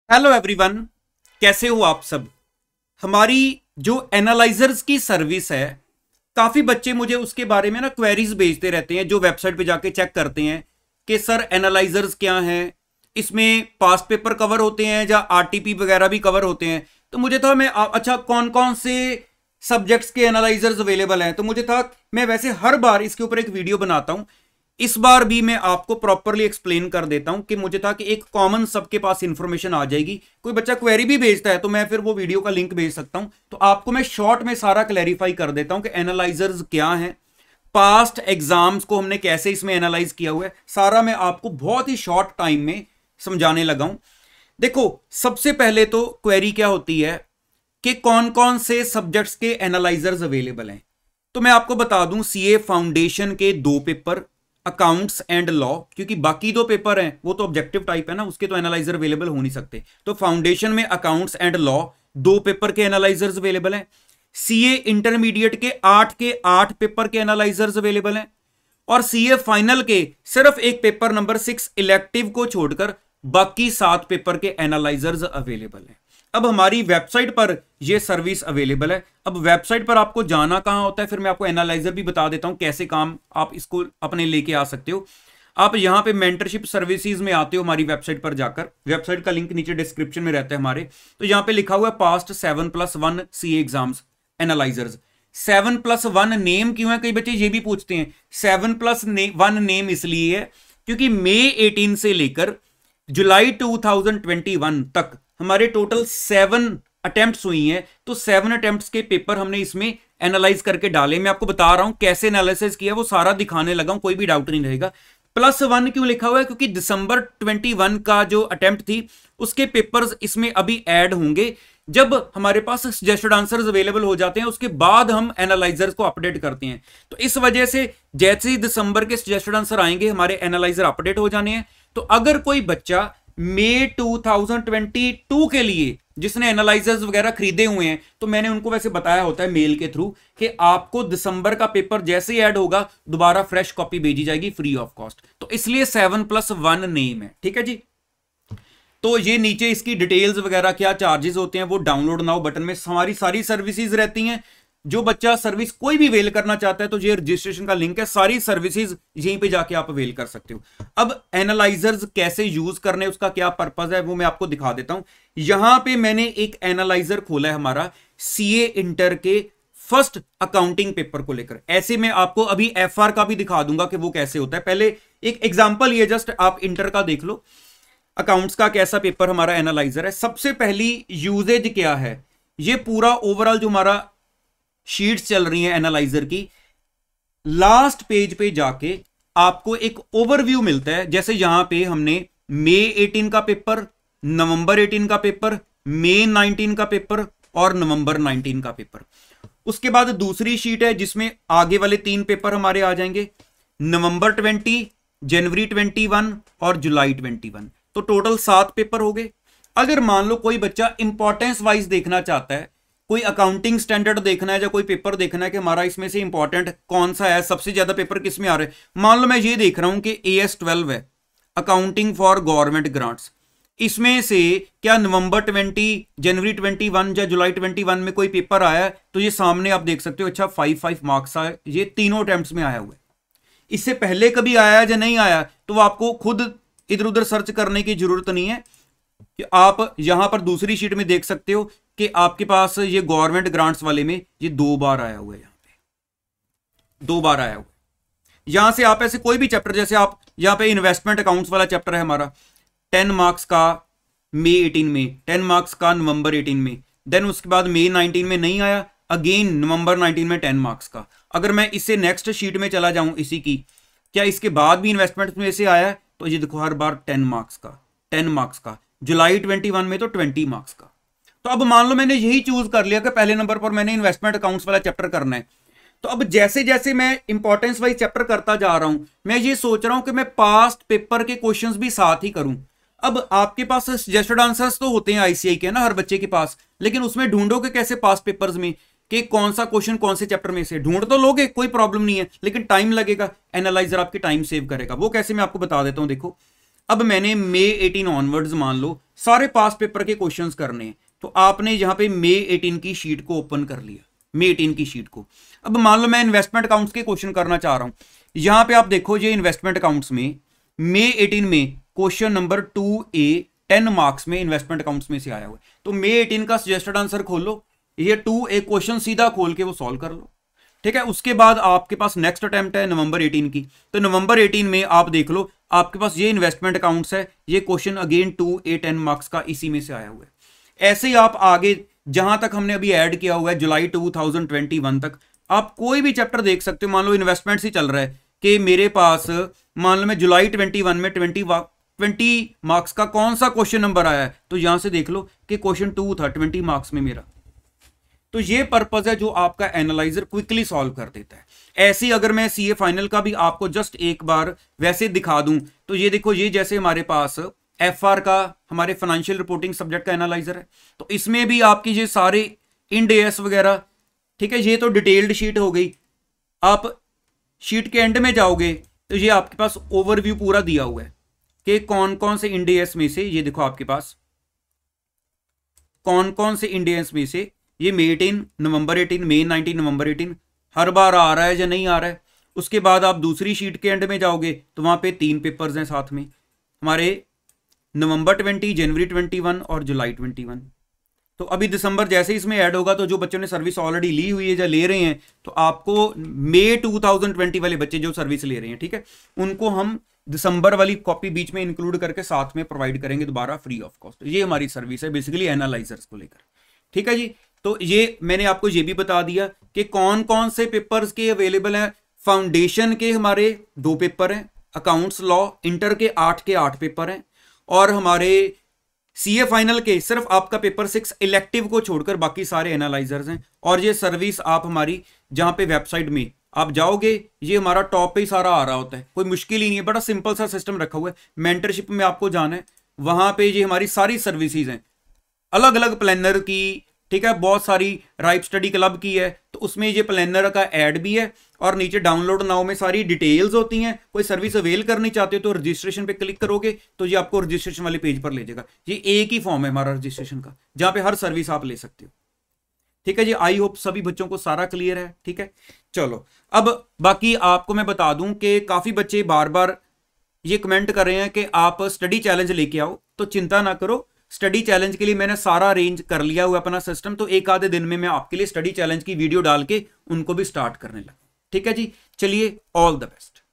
Hello everyone, कैसे हो आप सब। हमारी जो एनालाइजर्स की सर्विस है, काफ़ी बच्चे मुझे उसके बारे में ना क्वेरीज भेजते रहते हैं, जो वेबसाइट पे जाके चेक करते हैं कि सर एनालाइजर्स क्या हैं, इसमें पास्ट पेपर कवर होते हैं या आरटीपी वगैरह भी कवर होते हैं। तो मुझे था मैं अच्छा कौन कौन से सब्जेक्ट्स के एनालाइजर्स अवेलेबल हैं, तो मुझे था मैं वैसे हर बार इसके ऊपर एक वीडियो बनाता हूं। इस बार भी मैं आपको प्रॉपरली एक्सप्लेन कर देता हूं कि मुझे था कि एक कॉमन सबके पास इंफॉर्मेशन आ जाएगी। कोई बच्चा क्वेरी भी भेजता है तो मैं फिर वो वीडियो का लिंक भेज सकता हूं। तो आपको मैं शॉर्ट में सारा क्लैरिफाई कर देता हूं कि एनालाइजर्स क्या हैं, पास्ट एग्जाम्स को हमने कैसे इसमें एनालाइज किया हुआ है, सारा मैं आपको बहुत ही शॉर्ट टाइम में समझाने लगा हूं। देखो, सबसे पहले तो क्वेरी क्या होती है कि कौन कौन से सब्जेक्ट्स के एनालाइजर्स अवेलेबल हैं। तो मैं आपको बता दूं, सीए फाउंडेशन के 2 पेपर, अकाउंट्स एंड लॉ, क्योंकि बाकी 2 पेपर हैं वो तो ऑब्जेक्टिव टाइप है ना, उसके तो एनालाइजर अवेलेबल हो नहीं सकते। तो फाउंडेशन में अकाउंट्स एंड लॉ 2 पेपर के एनालाइजर्स अवेलेबल हैं। सीए इंटरमीडिएट के 8 पेपर के एनालाइजर्स अवेलेबल हैं। और सीए फाइनल के सिर्फ एक पेपर नंबर 6 इलेक्टिव को छोड़कर बाकी 7 पेपर के एनालाइजर्स अवेलेबल हैं। अब हमारी वेबसाइट पर यह सर्विस अवेलेबल है। अब वेबसाइट पर आपको जाना कहां होता है, फिर मैं आपको एनालाइजर भी बता देता हूं कैसे काम आप इसको अपने लेके आ सकते हो। आप यहां पे मेंटरशिप सर्विसेज में आते हो हमारी वेबसाइट पर जाकर, वेबसाइट का लिंक नीचे डिस्क्रिप्शन में रहता है हमारे। तो यहां पे लिखा हुआ है past 7+1 CA exams analysers. 7+1 name क्यों है, कई बच्चे ये भी पूछते हैं। 7+1 नेम इसलिए है क्योंकि मई 18 से लेकर जुलाई 2021 तक हमारे टोटल 7 अटेम्प्ट्स हुई हैं। तो 7 अटेम्प्ट्स के पेपर हमने इसमें एनालाइज करके डाले। मैं आपको बता रहा हूं कैसे एनालिसिस किया, वो सारा दिखाने लगा हूं, कोई भी डाउट नहीं रहेगा। +1 क्यों लिखा हुआ है, क्योंकि दिसंबर 21 का जो अटेम्प्ट थी उसके पेपर्स इसमें अभी ऐड होंगे। जब हमारे पास सजेस्टेड आंसर्स अवेलेबल हो जाते हैं उसके बाद हम एनालाइजर्स को अपडेट करते हैं। तो इस वजह से जैसे ही दिसंबर के सजेस्टेड आंसर आएंगे हमारे एनालाइजर अपडेट हो जाने हैं। तो अगर कोई बच्चा मई 2022 के लिए जिसने एनालाइजर्स वगैरह खरीदे हुए हैं, तो मैंने उनको वैसे बताया होता है मेल के थ्रू कि आपको दिसंबर का पेपर जैसे ही ऐड होगा दोबारा फ्रेश कॉपी भेजी जाएगी फ्री ऑफ कॉस्ट। तो इसलिए 7+1 नेम है, ठीक है जी। तो ये नीचे इसकी डिटेल्स वगैरह क्या चार्जेस होते हैं वो डाउनलोड नाउ बटन में हमारी सारी सर्विसेज रहती हैं। जो बच्चा सर्विस कोई भी अवेल करना चाहता है तो ये रजिस्ट्रेशन का लिंक है, सारी सर्विसेज यहीं पे जाके आप अवेल कर सकते हो। अब एनालाइजर्स कैसे यूज करने, उसका क्या पर्पस है वो मैं आपको दिखा देता हूं। यहां पे मैंने एक एनालाइजर खोला है हमारा सीए इंटर के फर्स्ट अकाउंटिंग पेपर को लेकर। ऐसे में आपको अभी एफआर का भी दिखा दूंगा कि वो कैसे होता है। पहले एक एग्जाम्पल ये जस्ट आप इंटर का देख लो, अकाउंट्स का कैसा पेपर हमारा एनालाइजर है। सबसे पहली यूजेज क्या है, ये पूरा ओवरऑल जो हमारा शीट्स चल रही हैं एनालाइजर की, लास्ट पेज पे जाके आपको एक ओवरव्यू मिलता है। जैसे यहां पे हमने मई 18 का पेपर, नवंबर 18 का पेपर, मई 19 का पेपर और नवंबर 19 का पेपर। उसके बाद दूसरी शीट है जिसमें आगे वाले 3 पेपर हमारे आ जाएंगे, नवंबर 20, जनवरी 21 और जुलाई 21। तो टोटल 7 पेपर हो गए। अगर मान लो कोई बच्चा इंपॉर्टेंस वाइज देखना चाहता है, कोई अकाउंटिंग स्टैंडर्ड देखना है या कोई पेपर देखना है कि हमारा इसमें से इंपॉर्टेंट कौन सा है, सबसे ज्यादा पेपर किस में आ रहे हैं। मान लो मैं ये देख रहा हूं कि AS12 है, अकाउंटिंग फॉर गवर्नमेंट ग्रांट्स। इसमें से क्या नवंबर 20, जनवरी 21 या जुलाई 21 में कोई पेपर आया है, तो ये सामने आप देख सकते हो। अच्छा 5 मार्क्स आए, ये तीनों अटेम्प्ट्स में आया हुआ है। इससे पहले कभी आया या नहीं आया तो आपको खुद इधर उधर सर्च करने की जरूरत नहीं है। कि आप यहां पर दूसरी शीट में देख सकते हो कि आपके पास ये गवर्नमेंट ग्रांट्स वाले में ये 2 बार आया हुआ है, यहां पे 2 बार आया हुआ है। यहां से आप ऐसे कोई भी चैप्टर, जैसे आप यहां पे इन्वेस्टमेंट अकाउंट्स वाला चैप्टर है हमारा, 10 मार्क्स का मई 18 में, 10 मार्क्स का नवंबर 18 में, देन उसके बाद मई 19 में नहीं आया, अगेन नवंबर 19 में 10 मार्क्स का। अगर मैं इससे नेक्स्ट शीट में चला जाऊं इसी की, क्या इसके बाद भी इन्वेस्टमेंट में से आया है, तो ये देखो हर बार 10 मार्क्स का, 10 मार्क्स का, जुलाई 21 में तो 20 मार्क्स का। तो अब मान लो मैंने यही चूज कर लिया कि पहले नंबर पर मैंने इन्वेस्टमेंट अकाउंट्स वाला चैप्टर करना है। तो अब जैसे जैसे मैं इंपॉर्टेंस वाइज चैप्टर करता जा रहा हूं, मैं ये सोच रहा हूं कि मैं पास्ट पेपर के क्वेश्चंस भी साथ ही करूं। अब आपके पास सजेस्टेड आंसर्स तो होते हैं आईसीआई के ना हर बच्चे के पास, लेकिन उसमें ढूंढोगे कैसे पास्ट पेपर्स में कि कौन सा क्वेश्चन कौन से चैप्टर में से। ढूंढ तो लोगे, कोई प्रॉब्लम नहीं है, लेकिन टाइम लगेगा। एनालाइजर आपकी टाइम सेव करेगा, वो कैसे मैं आपको बता देता हूं। देखो, अब मैंने मई 18 ऑनवर्ड्स मान लो सारे पास पेपर के क्वेश्चंस करने हैं। तो आपने यहां पे मई 18 की शीट को ओपन कर लिया, मई 18 की शीट को। अब मान लो मैं इन्वेस्टमेंट अकाउंट्स के क्वेश्चन करना चाह रहा हूं, यहां पे आप देखो ये इन्वेस्टमेंट अकाउंट्स में मई 18 में क्वेश्चन नंबर 2A 10 मार्क्स में इन्वेस्टमेंट अकाउंट्स में से आया हुआ है। तो मई 18 का सजेस्टेड आंसर खोलो, ये 2A क्वेश्चन सीधा खोल के वो सॉल्व कर लो, ठीक है। उसके बाद आपके पास नेक्स्ट अटेम्प्ट है नवंबर 18 की, तो नवंबर 18 में आप देख लो आपके पास ये इन्वेस्टमेंट अकाउंट्स है, ये क्वेश्चन अगेन 2A 10 मार्क्स का इसी में से आया हुआ है। ऐसे ही आप आगे जहां तक हमने अभी ऐड किया हुआ है जुलाई 2021 तक आप कोई भी चैप्टर देख सकते हो। मान लो इन्वेस्टमेंट्स ही चल रहा है कि मेरे पास मान लो मैं जुलाई 21 में 20 मार्क्स का कौन सा क्वेश्चन नंबर आया है, तो यहां से देख लो कि क्वेश्चन 2 था 20 मार्क्स में मेरा। तो ये पर्पज है जो आपका एनालाइजर क्विकली सॉल्व कर देता है। ऐसी अगर मैं सीए फाइनल का भी आपको जस्ट एक बार वैसे दिखा दूं तो ये देखो, ये जैसे हमारे पास एफआर का हमारे फाइनेंशियल रिपोर्टिंग सब्जेक्ट का एनालाइजर है, तो इसमें भी आपकी ये सारे इंड एस वगैरह, ठीक है, ये तो डिटेल्ड शीट हो गई। आप शीट के एंड में जाओगे तो ये आपके पास ओवरव्यू पूरा दिया हुआ है कि कौन कौन से इंड एस में से, ये देखो आपके पास कौन कौन से इंड एस में से ये मई 18, नवंबर 18, मई 19, नवंबर 18 हर बार आ रहा है या नहीं आ रहा है। उसके बाद आप दूसरी शीट के एंड में जाओगे तो वहां पे 3 पेपर्स हैं साथ में, हमारे नवंबर 20, जनवरी 21 और जुलाई 21। तो अभी दिसंबर जैसे इसमें ऐड होगा तो जो बच्चों ने सर्विस ऑलरेडी ली हुई है या ले रहे हैं, तो आपको मई 2020 वाले बच्चे जो सर्विस ले रहे हैं, ठीक है, उनको हम दिसंबर वाली कॉपी बीच में इंक्लूड करके साथ में प्रोवाइड करेंगे दोबारा फ्री ऑफ कॉस्ट। ये हमारी सर्विस है बेसिकली एनालाइजर्स को लेकर, ठीक है जी। तो ये मैंने आपको ये भी बता दिया कि कौन कौन से पेपर्स के अवेलेबल हैं। फाउंडेशन के हमारे 2 पेपर हैं, अकाउंट्स लॉ इंटर के 8 पेपर हैं, और हमारे सीए फाइनल के सिर्फ आपका पेपर 6 इलेक्टिव को छोड़कर बाकी सारे एनालाइजर्स हैं। और ये सर्विस आप हमारी जहां पे वेबसाइट में आप जाओगे ये हमारा टॉप पे ही सारा आ रहा होता है, कोई मुश्किल ही नहीं है, बड़ा सिंपल सा सिस्टम रखा हुआ है। मेंटरशिप में आपको जाना है, वहां पे ये हमारी सारी सर्विसेज हैं, अलग अलग प्लानर की, ठीक है, बहुत सारी राइप स्टडी क्लब की है, तो उसमें ये प्लानर का ऐड भी है, और नीचे डाउनलोड नाउ में सारी डिटेल्स होती हैं। कोई सर्विस अवेल करनी चाहते हो तो रजिस्ट्रेशन पे क्लिक करोगे तो ये आपको रजिस्ट्रेशन वाले पेज पर ले जाएगा। ये एक ही फॉर्म है हमारा रजिस्ट्रेशन का, जहां पे हर सर्विस आप ले सकते हो, ठीक है जी। आई होप सभी बच्चों को सारा क्लियर है, ठीक है। चलो अब बाकी आपको मैं बता दूं कि काफी बच्चे बार बार ये कमेंट कर रहे हैं कि आप स्टडी चैलेंज लेके आओ, तो चिंता ना करो, स्टडी चैलेंज के लिए मैंने सारा अरेंज कर लिया हुआ अपना सिस्टम, तो एक आधे दिन में मैं आपके लिए स्टडी चैलेंज की वीडियो डाल के उनको भी स्टार्ट करने लगा, ठीक है जी। चलिए, ऑल द बेस्ट।